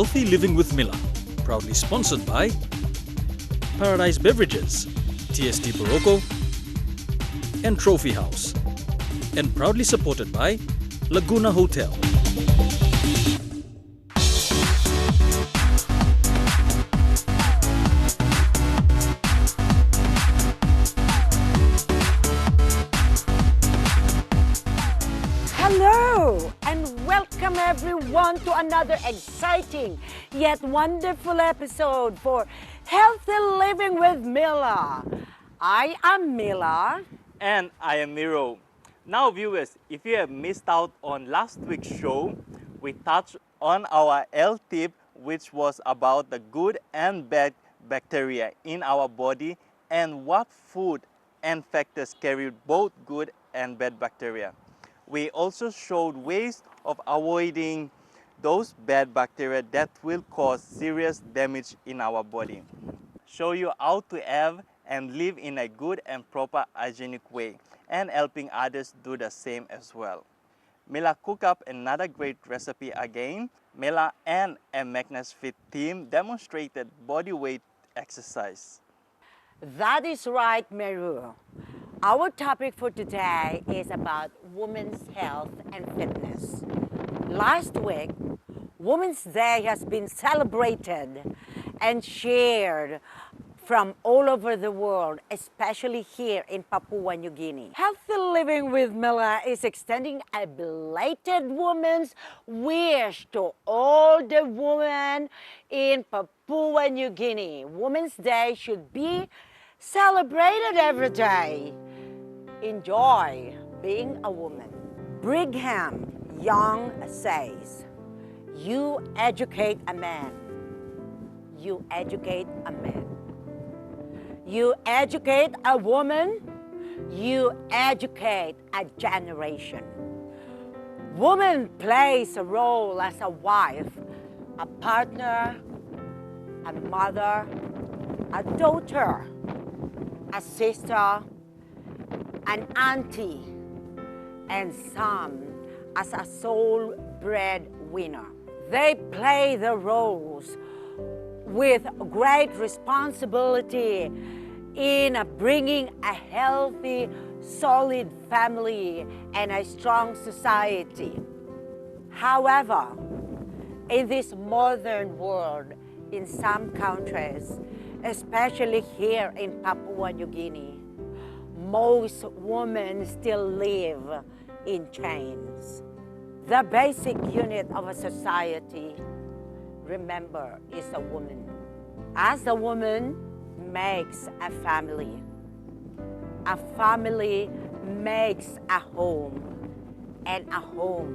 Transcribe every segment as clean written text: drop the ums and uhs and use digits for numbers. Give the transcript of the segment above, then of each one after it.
Healthy Living with Mila, proudly sponsored by Paradise Beverages, TST Barocco, and Trophy House, and proudly supported by Laguna Hotel. Hello and welcome everyone to another exciting yet wonderful episode for Healthy Living with Mila. I am Mila. And I am Miro. Now viewers, if you have missed out on last week's show, we touched on our L tip, which was about the good and bad bacteria in our body and what food and factors carry both good and bad bacteria. We also showed ways of avoiding those bad bacteria that will cause serious damage in our body. Show you how to have and live in a good and proper hygienic way, and helping others do the same as well. Mila cooked up another great recipe again. Mila and a Magnus Fit team demonstrated body weight exercise. That is right, Meru. Our topic for today is about women's health and fitness. Last week, Women's Day has been celebrated and shared from all over the world, especially here in Papua New Guinea. Healthy Living with Mila is extending a belated woman's wish to all the women in Papua New Guinea. Women's Day should be celebrated every day. Enjoy being a woman. Brigham Young says, "You educate a man. You educate a man. You educate a woman, you educate a generation." Woman plays a role as a wife, a partner, a mother, a daughter, a sister, an auntie, and some as a sole breadwinner. They play the roles with great responsibility in bringing a healthy, solid family and a strong society. However, in this modern world, in some countries, especially here in Papua New Guinea, most women still live in chains. The basic unit of a society, remember, is a woman. As a woman makes a family makes a home, and a home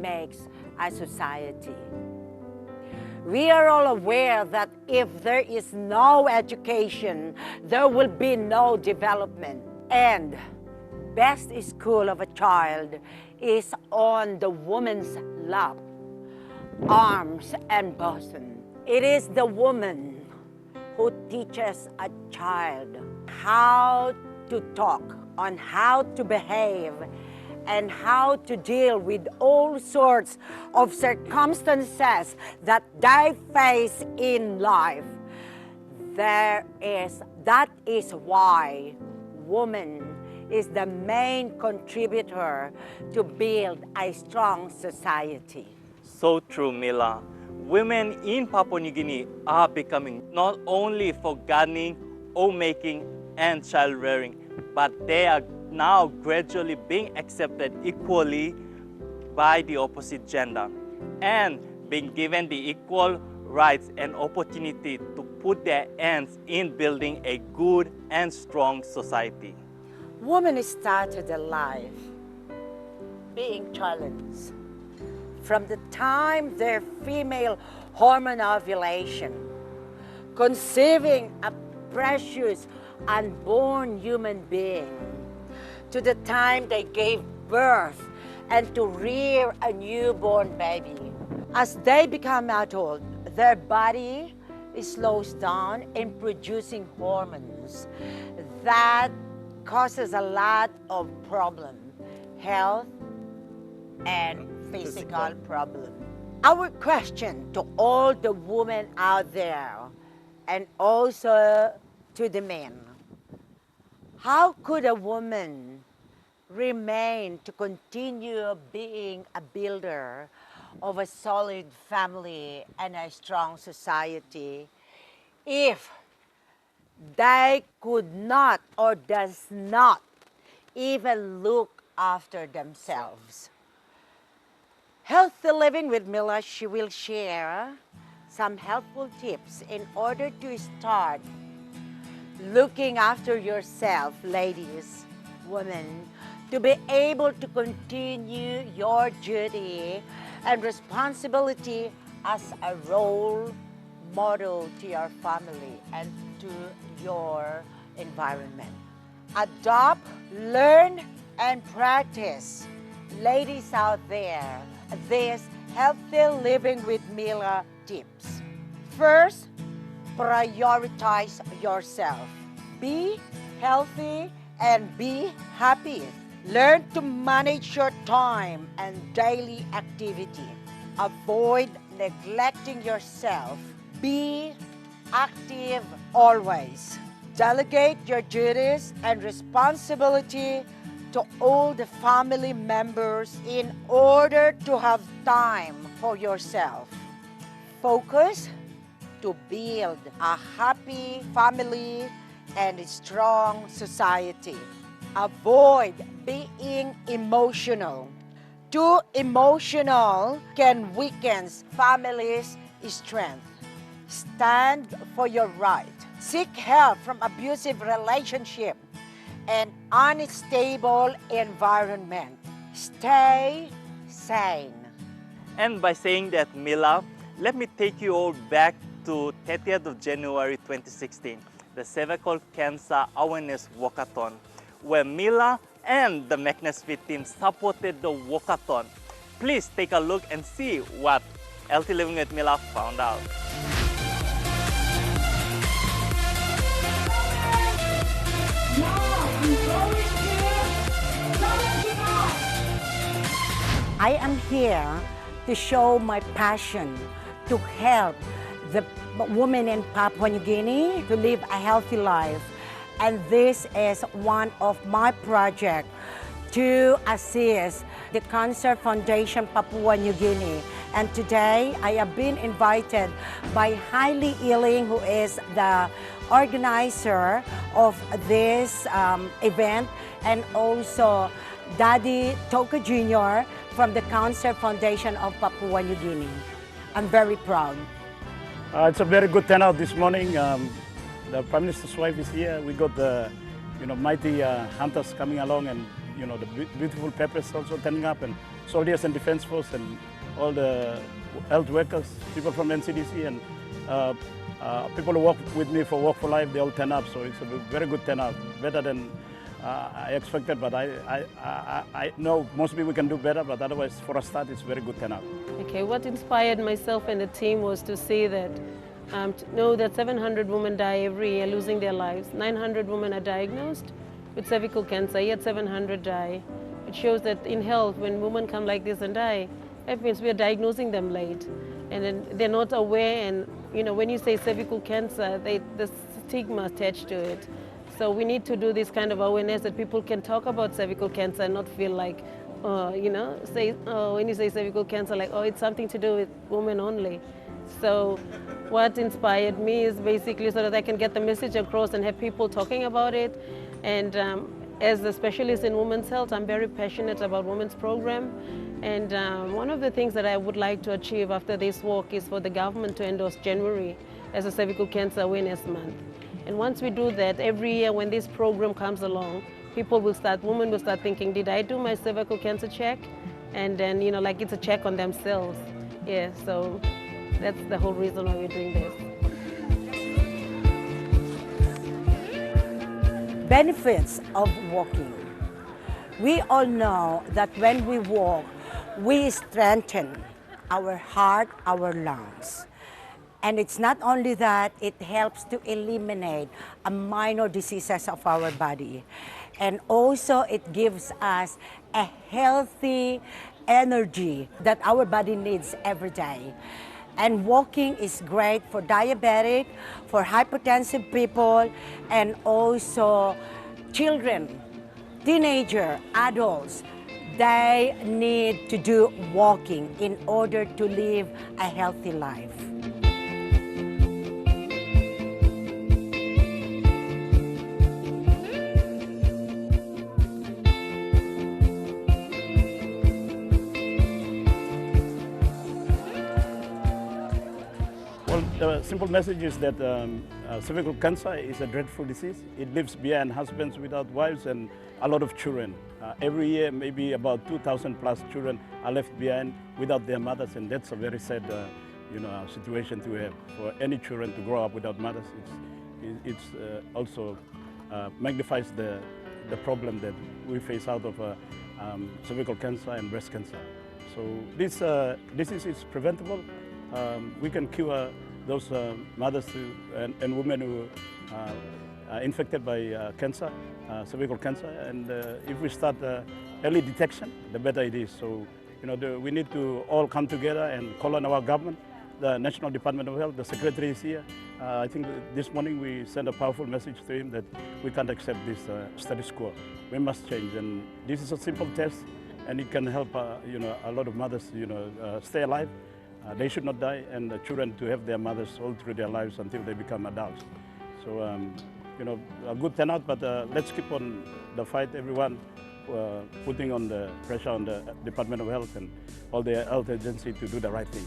makes a society. We are all aware that if there is no education, there will be no development. And best school of a child is on the woman's lap, arms and bosom. It is the woman who teaches a child how to talk, on how to behave, and how to deal with all sorts of circumstances that they face in life. That is why woman is the main contributor to build a strong society. So true, Mila. Women in Papua New Guinea are becoming not only for gardening, homemaking, and child rearing, but they are now gradually being accepted equally by the opposite gender and being given the equal rights and opportunity to put their hands in building a good and strong society. Women started their life being challenged from the time their female hormone ovulation, conceiving a precious unborn human being, to the time they gave birth and to rear a newborn baby. As they become adult, their body slows down in producing hormones that causes a lot of problems, health and physical problems. Our question to all the women out there and also to the men, how could a woman remain to continue being a builder of a solid family and a strong society if they could not or does not even look after themselves? Healthy Living with Mila, she will share some helpful tips in order to start looking after yourself, ladies, women, to be able to continue your duty and responsibility as a role model to your family and to your environment. Adopt, learn, and practice, ladies out there, these Healthy Living with Mila tips. First, prioritize yourself. Be healthy and be happy. Learn to manage your time and daily activity. Avoid neglecting yourself. Be active always. Delegate your duties and responsibility to all the family members in order to have time for yourself. Focus to build a happy family and a strong society. Avoid being emotional. Too emotional can weaken families' strength. Stand for your right. Seek help from abusive relationship and unstable environment. Stay sane. And by saying that, Mila, let me take you all back to 30th of January 2016, the Cervical Cancer Awareness Walk-a-thon, where Mila and the McNesby team supported the walk-a-thon. Please take a look and see what Healthy Living with Mila found out. I am here to show my passion to help the women in Papua New Guinea to live a healthy life. And this is one of my projects to assist the Cancer Foundation Papua New Guinea. And today I have been invited by Hailey Ealing, who is the organizer of this event, and also Daddy Toka Jr. from the Cancer Foundation of Papua New Guinea. I'm very proud. It's a very good turnout this morning. The Prime Minister's wife is here. We got the mighty hunters coming along, and the beautiful peppers also turning up, and soldiers and defense force, and all the health workers, people from NCDC, and people who work with me for Work for Life. They all turn up, so it's a very good turnout, better than I expected. But I know mostly we can do better, but otherwise, for a start, it's very good turnout. Okay, what inspired myself and the team was to see that, to know that 700 women die every year losing their lives. 900 women are diagnosed with cervical cancer, yet 700 die. It shows that in health, when women come like this and die, that means we are diagnosing them late. And then they're not aware, and when you say cervical cancer, the stigma attached to it. So we need to do this kind of awareness that people can talk about cervical cancer and not feel like, when you say cervical cancer, like, oh, it's something to do with women only. So what inspired me is basically so that I can get the message across and have people talking about it. And as a specialist in women's health, I'm very passionate about women's program. And one of the things that I would like to achieve after this walk is for the government to endorse January as a cervical cancer awareness month. And once we do that, every year when this program comes along, women will start thinking, did I do my cervical cancer check? And then, like it's a check on themselves. Yeah, so that's the whole reason why we're doing this. Benefits of walking. We all know that when we walk, we strengthen our heart, our lungs. And it's not only that, it helps to eliminate minor diseases of our body. And also it gives us a healthy energy that our body needs every day. And walking is great for diabetic, for hypertensive people, and also children, teenager, adults. They need to do walking in order to live a healthy life. Well, the simple message is that cervical cancer is a dreadful disease. It leaves behind husbands without wives and a lot of children. Every year, maybe about 2,000 plus children are left behind without their mothers, and that's a very sad situation to have. For any children to grow up without mothers, it's also magnifies the problem that we face out of cervical cancer and breast cancer. So this disease is preventable. We can cure those mothers and women who are infected by cancer, cervical cancer, and if we start early detection, the better it is. So, we need to all come together and call on our government, the National Department of Health. The Secretary is here. I think this morning we sent a powerful message to him that we can't accept this status quo. We must change, and this is a simple test, and it can help a lot of mothers stay alive. They should not die, and the children to have their mothers all through their lives until they become adults. So, a good turnout, but let's keep on the fight, everyone, putting on the pressure on the Department of Health and all the health agency to do the right thing.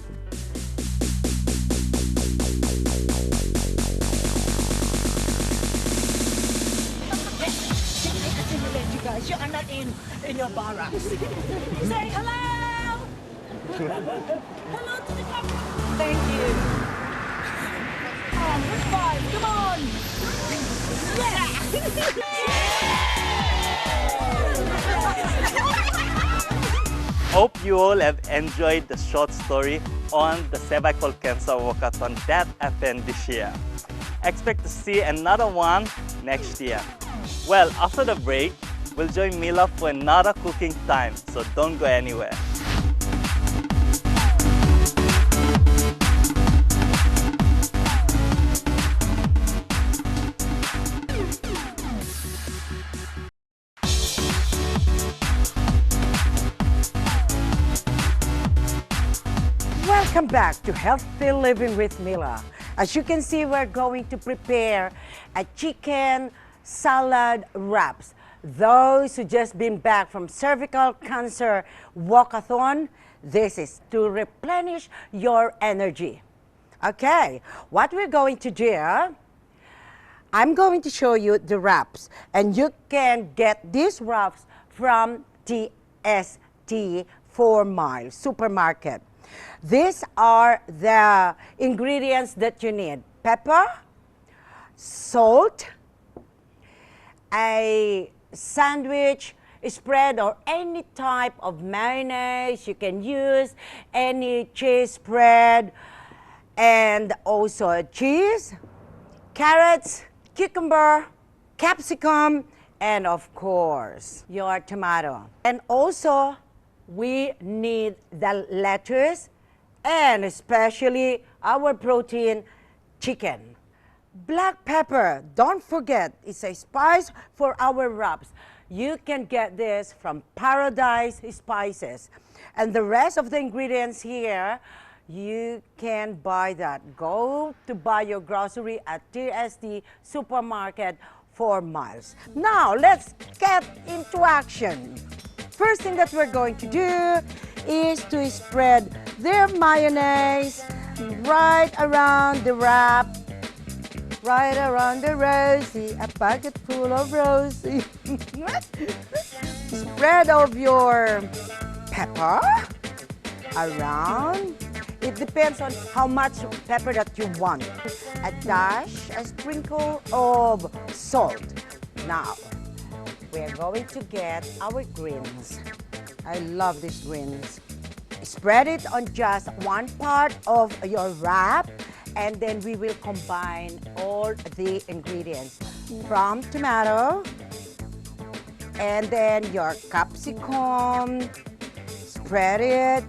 You guys, you are not in your barracks. Say hello! Hello to the camera. Thank you. Good five, come on! Hope you all have enjoyed the short story on the cervical cancer walkathon that happened this year. Expect to see another one next year. Well, after the break, we'll join Mila for another cooking time, so don't go anywhere. Welcome back to Healthy Living with Mila. As you can see, we're going to prepare a chicken salad wraps. Those who just been back from cervical cancer walkathon, this is to replenish your energy. Okay, what we're going to do, I'm going to show you the wraps, and you can get these wraps from TST 4 Mile Supermarket. These are the ingredients that you need: pepper, salt, a sandwich spread or any type of mayonnaise you can use, any cheese spread, and also cheese, carrots, cucumber, capsicum, and of course your tomato. And also we need the lettuce and especially our protein, chicken. Black pepper, don't forget, it's a spice for our wraps. You can get this from Paradise Spices. And the rest of the ingredients here, you can buy that. Go to buy your grocery at TST Supermarket 4 Miles. Now, let's get into action. First thing that we're going to do is to spread their mayonnaise right around the wrap, right around the rosy, a bucket full of rosy. Spread of your pepper around. It depends on how much pepper that you want. A dash, a sprinkle of salt. Now, we're going to get our greens. I love these greens. Spread it on just one part of your wrap, and then we will combine all the ingredients from tomato, and then your capsicum, spread it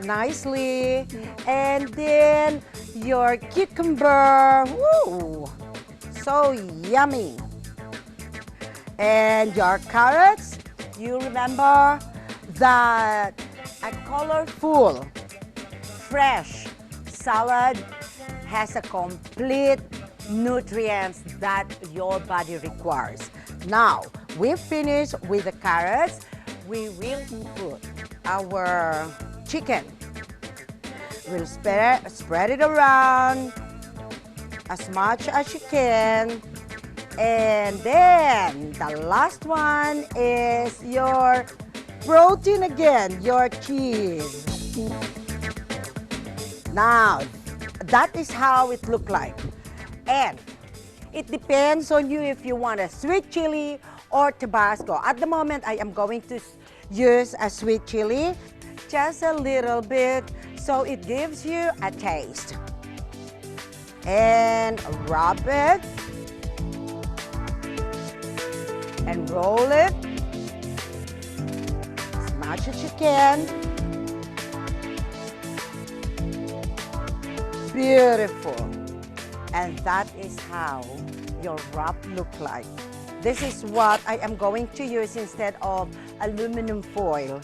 nicely, and then your cucumber, woo, so yummy. And your carrots, you remember that a colorful, fresh salad has a complete nutrients that your body requires. Now, we've finished with the carrots. We will put our chicken. We'll spread it around as much as you can. And then the last one is your protein again, your cheese. Now, that is how it looks like. And it depends on you if you want a sweet chili or Tabasco. At the moment, I am going to use a sweet chili, just a little bit, so it gives you a taste. And rub it and roll it as much as you can. Beautiful. And that is how your wrap looks like. This is what I am going to use instead of aluminum foil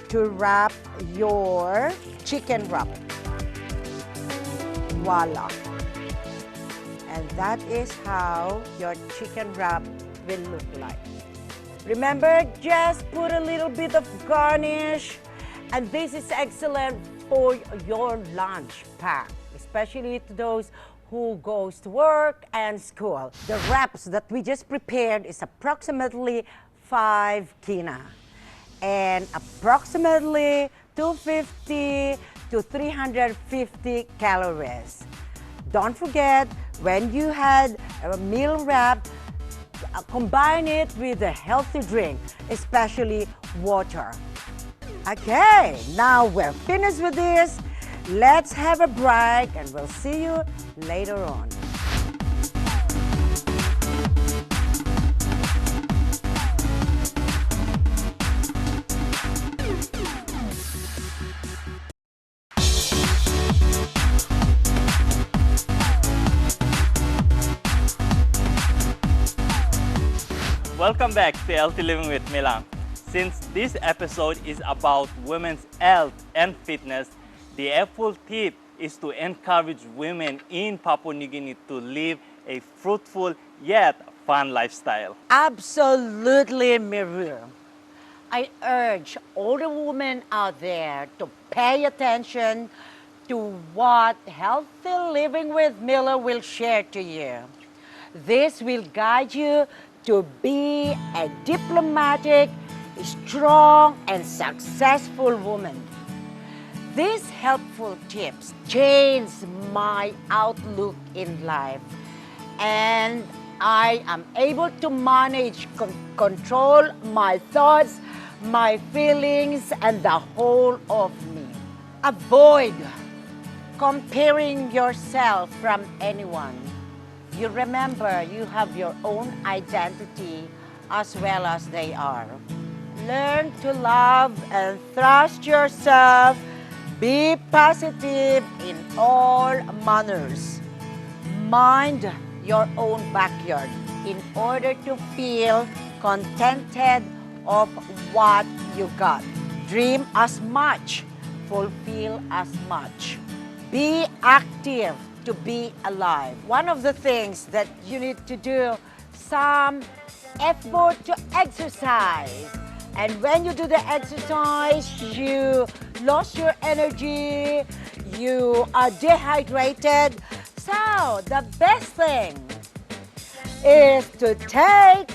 to wrap your chicken wrap. Voila. And that is how your chicken wrap will look like. Remember, just put a little bit of garnish, and this is excellent for your lunch pack, especially to those who goes to work and school. The wraps that we just prepared is approximately 5 kina and approximately 250 to 350 calories. Don't forget, when you had a meal wrap, combine it with a healthy drink, especially water. Okay, now we're finished with this. Let's have a break and we'll see you later on. Welcome back to Healthy Living with Mila. Since this episode is about women's health and fitness, the helpful tip is to encourage women in Papua New Guinea to live a fruitful yet fun lifestyle. Absolutely, Miru. I urge all the women out there to pay attention to what Healthy Living with Mila will share to you. This will guide you to be a diplomatic, strong, and successful woman. These helpful tips changed my outlook in life, and I am able to manage, control my thoughts, my feelings, and the whole of me. Avoid comparing yourself from anyone. You remember, you have your own identity as well as they are. Learn to love and trust yourself. Be positive in all manners. Mind your own backyard in order to feel contented of what you got. Dream as much, fulfill as much. Be active to be alive. One of the things that you need to do, some effort to exercise. And when you do the exercise, you lost your energy, you are dehydrated. So the best thing is to take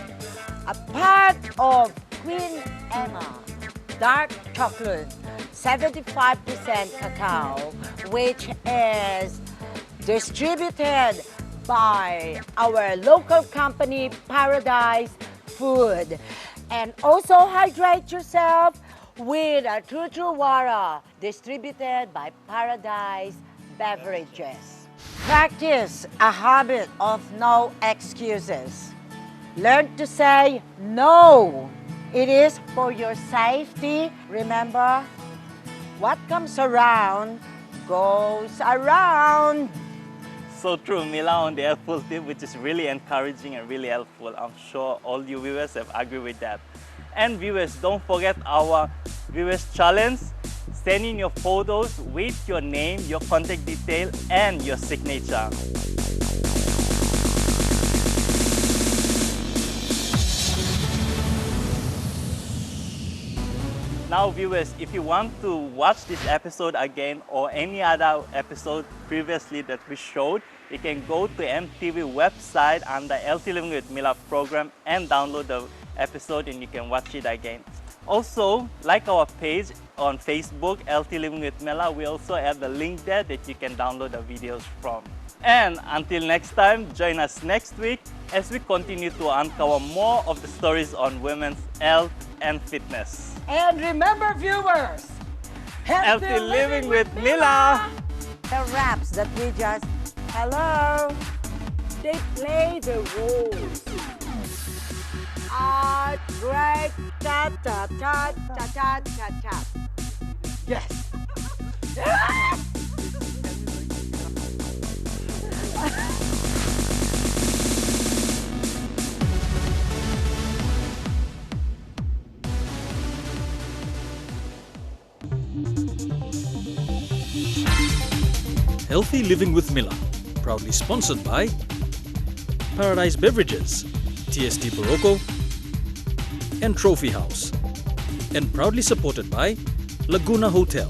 a part of Queen Emma dark chocolate, 75% cacao, which is distributed by our local company, Paradise Food. And also hydrate yourself with a True Water, distributed by Paradise Beverages. Practice a habit of no excuses. Learn to say no. It is for your safety. Remember, What comes around goes around. So true, Mila, on the helpful tip, which is really encouraging and really helpful. I'm sure all you viewers have agreed with that. And viewers, don't forget our viewers challenge. Send in your photos with your name, your contact detail, and your signature. Now viewers, if you want to watch this episode again or any other episode previously that we showed, you can go to EMTV website under Healthy Living with Mila program and download the episode and you can watch it again. Also, like our page on Facebook, Healthy Living with Mila, we also have the link there that you can download the videos from. And until next time, join us next week as we continue to uncover more of the stories on women's health and fitness. And remember, viewers, Healthy Living with Mila! The raps that we just, hello, they play the roles. Great, ta ta ta ta ta ta ta. Yes. Healthy Living with Mila, proudly sponsored by Paradise Beverages, TST Barocco, and Trophy House, and proudly supported by Laguna Hotel.